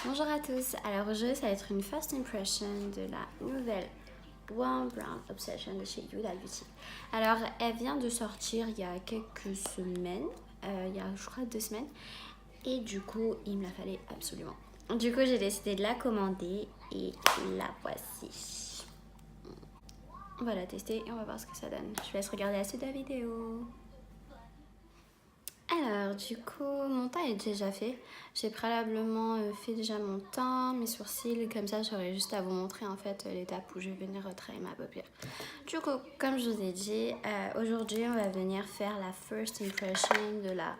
Bonjour à tous, alors aujourd'hui ça va être une first impression de la nouvelle Warm Brown Obsession de chez Huda Beauty. Alors elle vient de sortir il y a quelques semaines, il y a je crois 2 semaines, et du coup il me la fallait absolument. Du coup j'ai décidé de la commander et la voici. On va la tester et on va voir ce que ça donne. Je vous laisse regarder la suite de la vidéo. Alors du coup mon teint est déjà fait. J'ai préalablement fait déjà mon teint, mes sourcils, comme ça j'aurais juste à vous montrer en fait l'étape où je vais venir retravailler ma paupière. Du coup comme je vous ai dit, aujourd'hui on va venir faire la first impression de la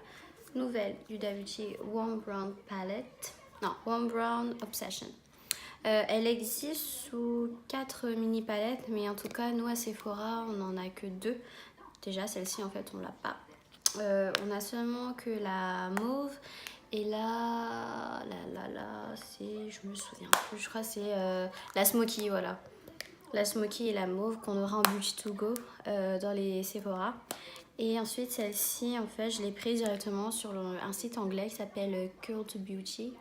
nouvelle Huda Beauty Warm Brown Palette. Non, Warm Brown Obsession. Elle existe sous 4 mini palettes, mais en tout cas nous à Sephora on en a que 2. Déjà celle-ci en fait on l'a pas. On a seulement que la mauve et là, c'est, je me souviens plus, je crois que c'est la smoky, voilà. La smoky et la mauve qu'on aura en Beauty to Go dans les Sephora. Et ensuite celle-ci, en fait, je l'ai prise directement sur un site anglais qui s'appelle Cult Beauty,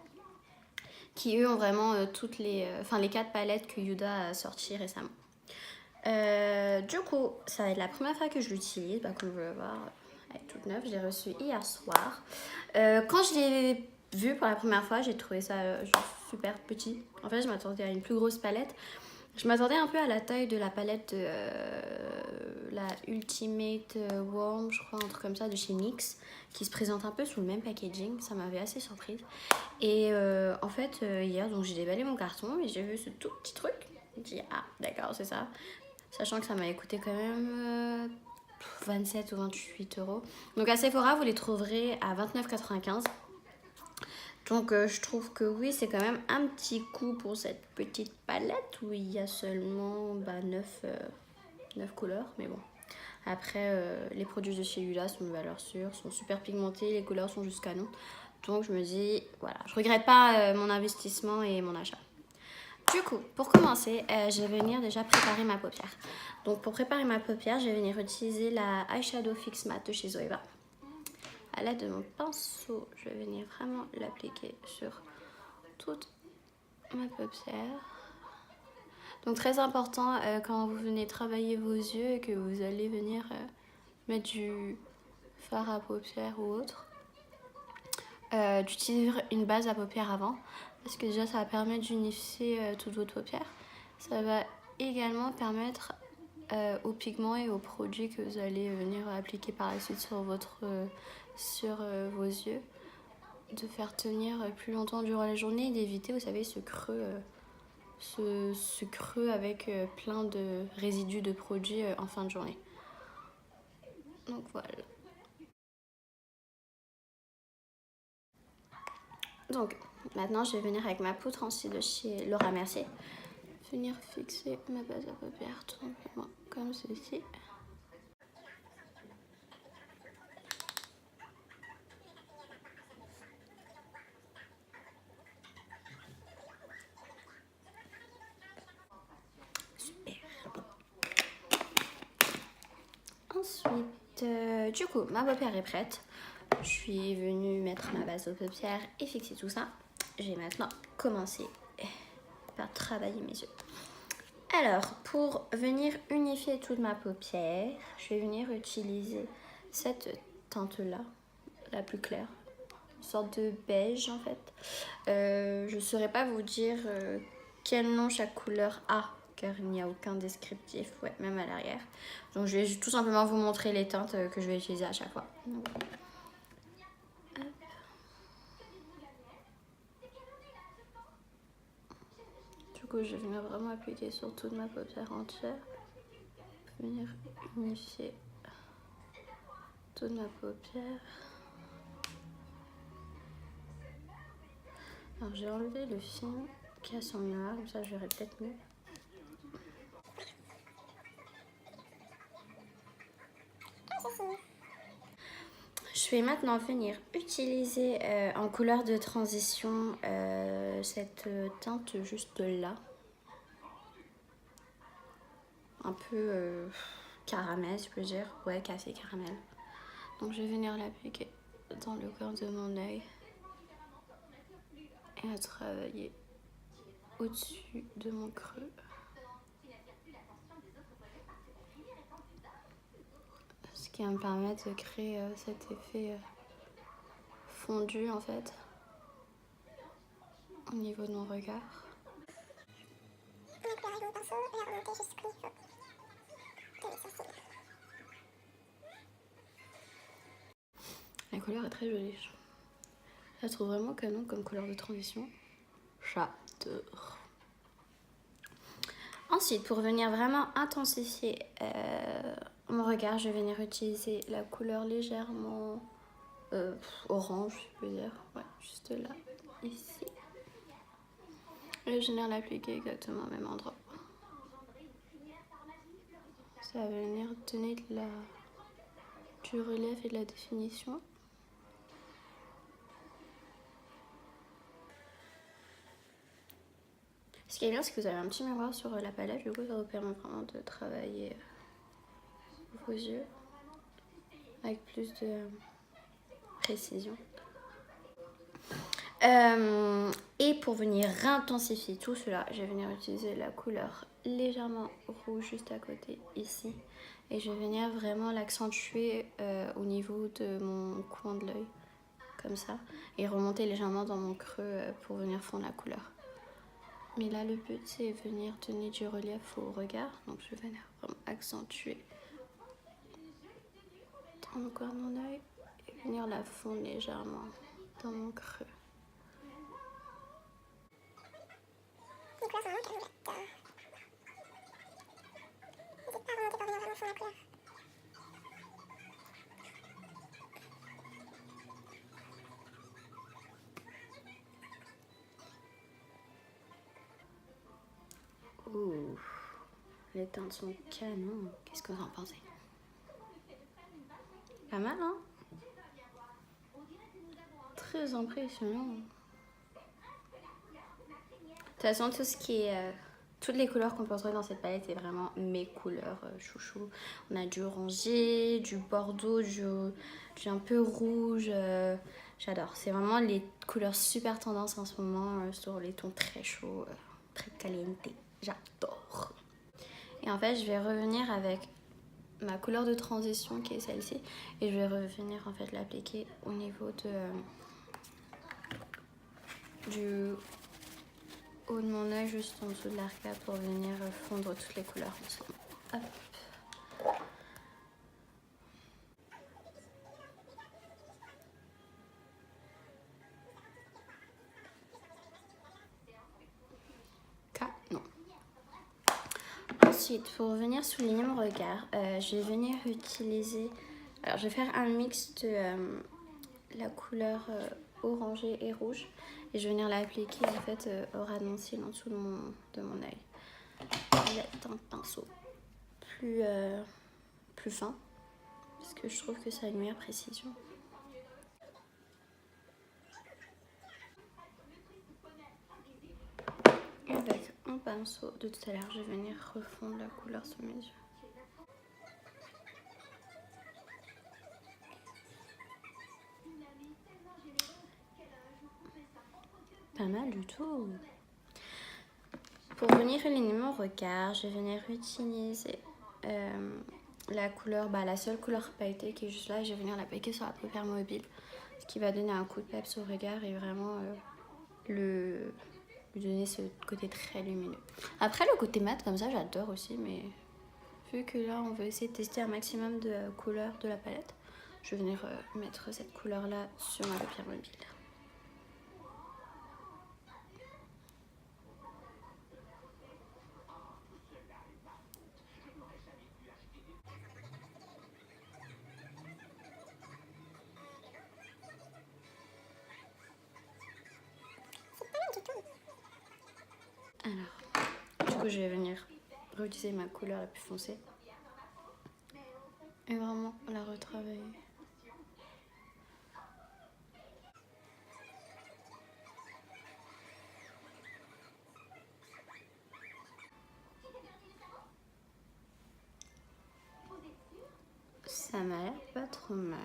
qui eux ont vraiment toutes les 4 palettes que Huda a sorties récemment. Du coup, ça va être la première fois que je l'utilise, comme vous le voir, elle est toute neuve, je l'ai reçue hier soir. Quand je l'ai vue pour la première fois, j'ai trouvé ça genre super petit. En fait, je m'attendais à une plus grosse palette. Je m'attendais un peu à la taille de la palette de la Ultimate Warm, je crois, un truc comme ça, de chez NYX, qui se présente un peu sous le même packaging. Ça m'avait assez surprise. Et en fait, hier, donc j'ai déballé mon carton et j'ai vu ce tout petit truc. Je me dit, ah, d'accord, c'est ça. Sachant que ça m'a coûté quand même 27 ou 28 euros. Donc à Sephora, vous les trouverez à 29,95. Donc je trouve que oui, c'est quand même un petit coup pour cette petite palette où il y a seulement 9 couleurs. Mais bon, après, les produits de chez Huda sont de valeur sûre, sont super pigmentés, les couleurs sont juste canon. Donc je me dis, voilà, je regrette pas mon investissement et mon achat. Du coup, pour commencer, je vais venir déjà préparer ma paupière. Donc pour préparer ma paupière, je vais venir utiliser la Eyeshadow Fix Matte de chez Zoeva. À l'aide de mon pinceau, je vais venir vraiment l'appliquer sur toute ma paupière. Donc très important quand vous venez travailler vos yeux et que vous allez venir mettre du fard à paupières ou autre, d'utiliser une base à paupières avant, parce que déjà ça va permettre d'unifier toute votre paupière. Ça va également permettre aux pigments et aux produits que vous allez venir appliquer par la suite sur vos yeux, de faire tenir plus longtemps durant la journée et d'éviter, vous savez, ce creux, ce creux avec plein de résidus de produits en fin de journée. Donc voilà. Donc maintenant je vais venir avec ma poudre anti de chez Laura Mercier, venir fixer ma base à paupières tout simplement comme ceci. Super. Ensuite, du coup, ma paupière est prête. Je suis venue mettre ma base de paupières et fixer tout ça. Je vais maintenant commencer par travailler mes yeux. Alors, pour venir unifier toute ma paupière, je vais venir utiliser cette teinte-là, la plus claire. Une sorte de beige en fait. Je ne saurais pas vous dire quel nom chaque couleur a, car il n'y a aucun descriptif, ouais, même à l'arrière. Donc je vais tout simplement vous montrer les teintes que je vais utiliser à chaque fois. Donc, du coup, je vais venir vraiment appliquer sur toute ma paupière entière. Venir unifier toute ma paupière. Alors j'ai enlevé le film qui a son noir, comme ça je verrai peut-être mieux. Je vais maintenant venir utiliser en couleur de transition cette teinte juste là. Un peu caramel, je peux dire. Ouais, café caramel. Donc je vais venir l'appliquer dans le coin de mon œil. Et et à travailler au-dessus de mon creux. Ce qui va me permettre de créer cet effet fondu en fait au niveau de mon regard. La couleur est très jolie. Je la trouve vraiment canon comme couleur de transition. J'adore. Ensuite, pour venir vraiment intensifier mon regard, je vais venir utiliser la couleur légèrement orange, je peux dire. Ouais, juste là, ici. Et je viens l'appliquer exactement au même endroit. Ça va venir donner du relief et de la définition. Ce qui est bien, c'est que vous avez un petit miroir sur la palette, du coup ça vous permet vraiment de travailler vos yeux avec plus de précision. Et pour venir intensifier tout cela, je vais venir utiliser la couleur légèrement rouge juste à côté ici. Et je vais venir vraiment l'accentuer au niveau de mon coin de l'œil, comme ça. Et remonter légèrement dans mon creux pour venir fondre la couleur. Mais là, le but, c'est venir donner du relief au regard. Donc, je vais venir vraiment accentuer dans le coin de mon œil et venir la fondre légèrement dans mon creux. Ouh, les teintes sont canon. Qu'est-ce que vous en pensez? Pas mal, hein? Très impressionnant. De toute façon, tout ce qui est... toutes les couleurs qu'on peut retrouver dans cette palette, c'est vraiment mes couleurs chouchou. On a du orangé, du bordeaux, du un peu rouge. J'adore. C'est vraiment les couleurs super tendance en ce moment sur les tons très chauds, très caliente. J'adore. Et en fait, je vais revenir avec ma couleur de transition qui est celle-ci. Et je vais revenir en fait l'appliquer au niveau du haut de mon œil, juste en dessous de l'arcade pour venir fondre toutes les couleurs ensemble. Hop. Non. Ensuite, pour venir souligner mon regard, je vais venir utiliser... Alors, je vais faire un mix de la couleur orangée et rouge. Et je vais venir l'appliquer en fait au ras de mon cil en dessous de mon œil. Avec un pinceau plus fin. Parce que je trouve que ça a une meilleure précision. Et avec un pinceau de tout à l'heure, je vais venir refondre la couleur sur mes yeux. Pas mal du tout. Pour venir éliminer mon regard, je vais venir utiliser la couleur, la seule couleur pailletée qui est juste là, et je vais venir l'appliquer sur la paupière mobile, ce qui va donner un coup de peps au regard et vraiment lui donner ce côté très lumineux. Après, le côté mat comme ça, j'adore aussi, mais vu que là, on veut essayer de tester un maximum de couleurs de la palette, je vais venir mettre cette couleur-là sur ma paupière mobile. Alors, du coup, je vais venir réutiliser ma couleur la plus foncée et vraiment la retravailler. Ça m'a l'air pas trop mal.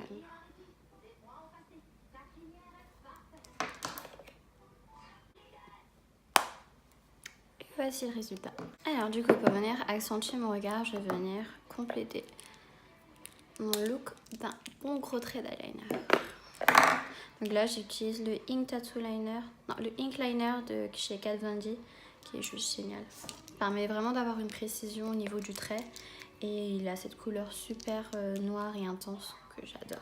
Voici le résultat. Alors du coup, pour venir accentuer mon regard, je vais venir compléter mon look d'un bon gros trait d'eyeliner. Donc là, j'utilise le Ink Tattoo Liner, non, le Ink Liner de chez Kat Von D, qui est juste génial. Il permet vraiment d'avoir une précision au niveau du trait et il a cette couleur super noire et intense que j'adore.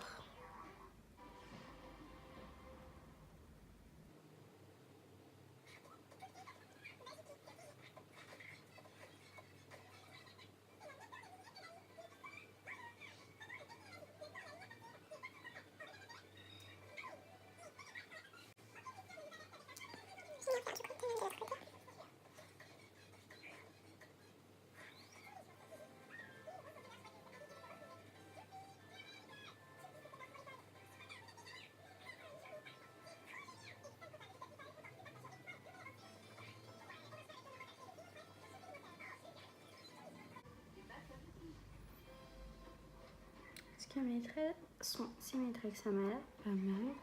Est-ce que mes traits sont symétriques? Ça m'a l'air pas mal.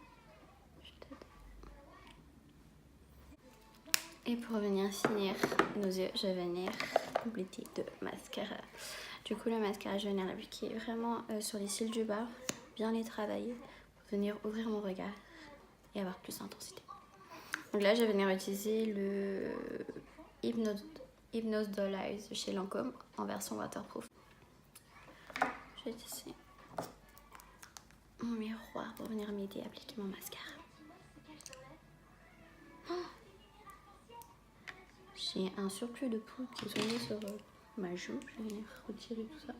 Et pour venir finir nos yeux, je vais venir compléter de mascara. Du coup, le mascara, je vais venir l'appliquer vraiment sur les cils du bas, bien les travailler pour venir ouvrir mon regard et avoir plus d'intensité. Donc là, je vais venir utiliser le Hypnose Doll Eyes de chez Lancôme en version waterproof. Je vais utiliser mon miroir pour venir m'aider à appliquer mon mascara. J'ai un surplus de poudre qui est tombé sur ma joue. Je vais venir retirer tout ça.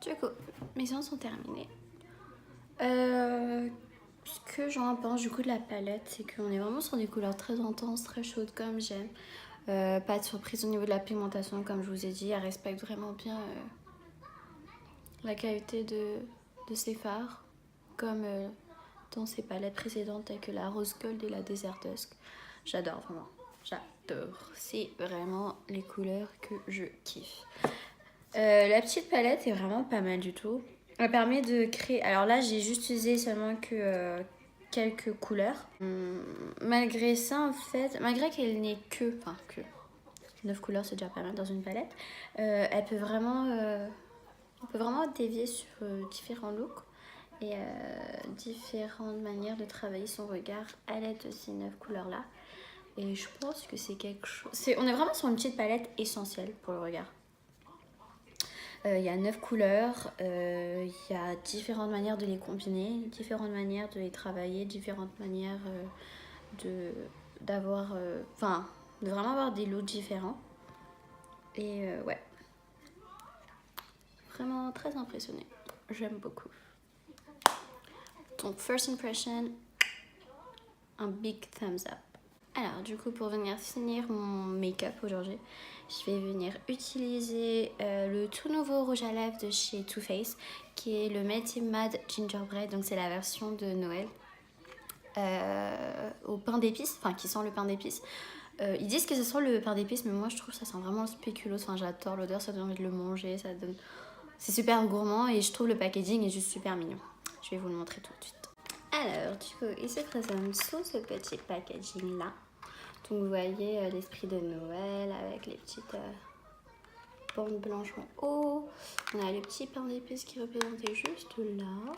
Du coup, mes séances sont terminées. Ce que j'en pense du coup de la palette, c'est qu'on est vraiment sur des couleurs très intenses, très chaudes comme j'aime. Pas de surprise au niveau de la pigmentation, comme je vous ai dit, elle respecte vraiment bien la qualité de ses fards, comme dans ses palettes précédentes telles que la Rose Gold et la Desert Dusk. J'adore vraiment, j'adore. C'est vraiment les couleurs que je kiffe. La petite palette est vraiment pas mal du tout. Elle permet de créer... Alors là, j'ai juste utilisé seulement que quelques couleurs. Malgré ça, en fait, malgré qu'elle n'ait que... Enfin, que 9 couleurs, c'est déjà pas mal dans une palette. Elle peut vraiment... on peut vraiment dévier sur différents looks et différentes manières de travailler son regard à l'aide de ces 9 couleurs-là. Et je pense que c'est quelque chose... On est vraiment sur une petite palette essentielle pour le regard. Il y a 9 couleurs, il y a différentes manières de les combiner, différentes manières de les travailler, différentes manières d'avoir... Enfin, de vraiment avoir des looks différents. Et ouais, vraiment très impressionnée. J'aime beaucoup. Donc, first impression, un big thumbs up. Alors, du coup, pour venir finir mon make-up aujourd'hui, je vais venir utiliser le tout nouveau rouge à lèvres de chez Too Faced, qui est le Melty Mad Gingerbread. Donc, c'est la version de Noël au pain d'épices, enfin, qui sent le pain d'épices. Ils disent que ça sent le pain d'épices, mais moi, je trouve que ça sent vraiment le spéculoos. Enfin, j'adore l'odeur, ça donne envie de le manger, ça donne... C'est super gourmand et je trouve le packaging est juste super mignon. Je vais vous le montrer tout de suite. Alors, du coup, il se présente sous ce petit packaging là. Donc, vous voyez l'esprit de Noël avec les petites bandes blanches en haut. On a le petit pain d'épices qui est représenté juste là.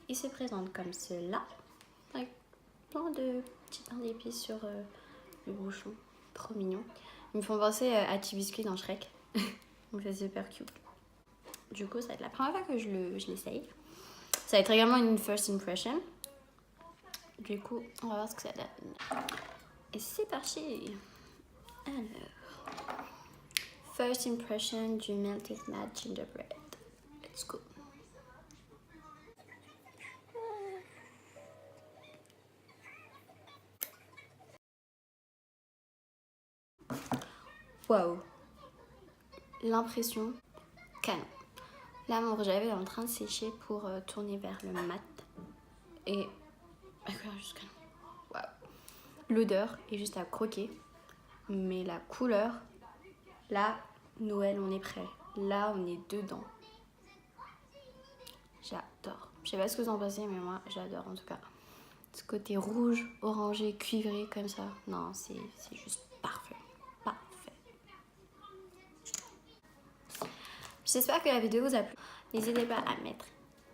Il se présente comme cela, avec plein de petits pains d'épices sur le bouchon. Trop mignon. Ils me font penser à T-Biscuit dans Shrek. Donc, c'est super cute. Du coup, ça va être la première fois que je l'essaye. Ça va être également une first impression. Du coup, on va voir ce que ça donne. Et c'est parti. Alors, first impression du Melted Mad Gingerbread. Let's go. Wow. L'impression canon. Là, mon rouge à lèvres est en train de sécher pour tourner vers le mat. Et juste canon. Waouh. L'odeur est juste à croquer. Mais la couleur, là, Noël, on est prêt. Là, on est dedans. J'adore. Je sais pas ce que vous en pensez, mais moi, j'adore en tout cas. Ce côté rouge, orangé, cuivré comme ça. Non, c'est juste parfait. Parfait. J'espère que la vidéo vous a plu. N'hésitez pas à mettre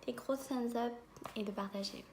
des gros thumbs up et de partager.